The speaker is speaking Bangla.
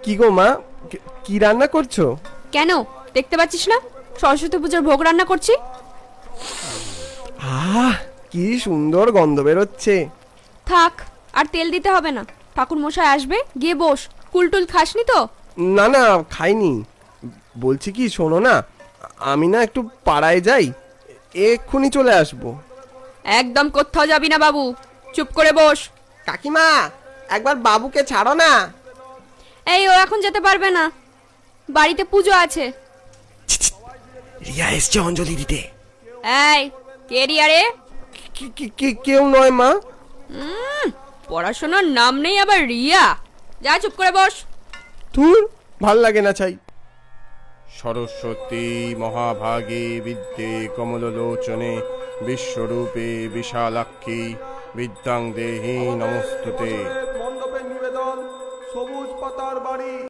কি গো মা, কি রান্না করছো? কেন দেখতে পাচ্ছিস না সরস্বতী পূজার ভোগ রান্না করছি। আহ, কি সুন্দর গন্ধ বেরোচ্ছে। থাক, আর তেল দিতে হবে না। ঠাকুর মশাই আসবে, গিয়ে বস। কুলটুল খাসনি তো? না না, খাইনি। বলছি কি, শোনো না, আমি না একটু পাড়ায় যাই, এক্ষুনি চলে আসবো। একদম কোথাও যাবি না বাবু, চুপ করে বস। কাকিমা, একবার বাবুকে ছাড়ো না। এই, ও এখন যেতে পারবে না, বাড়িতে পুজো আছে। রিয়া এসছে অঞ্জলি দিতে। এই, কে রিয়া রে? কেউ নয় মা। পড়াশোনার নাম নেই আবার রিয়া। যা, চুপ করে বস। ধুর, ভাল লাগে না চাই। সরস্বতী মহাভাগে বিদ্যে কমললোচনে বিশ্বরূপে বিশালাক্ষী বিদ্যাং দেহি নমস্তুতে। মণ্ডপে নিবেদন সবুজ পাতার বাড়ি।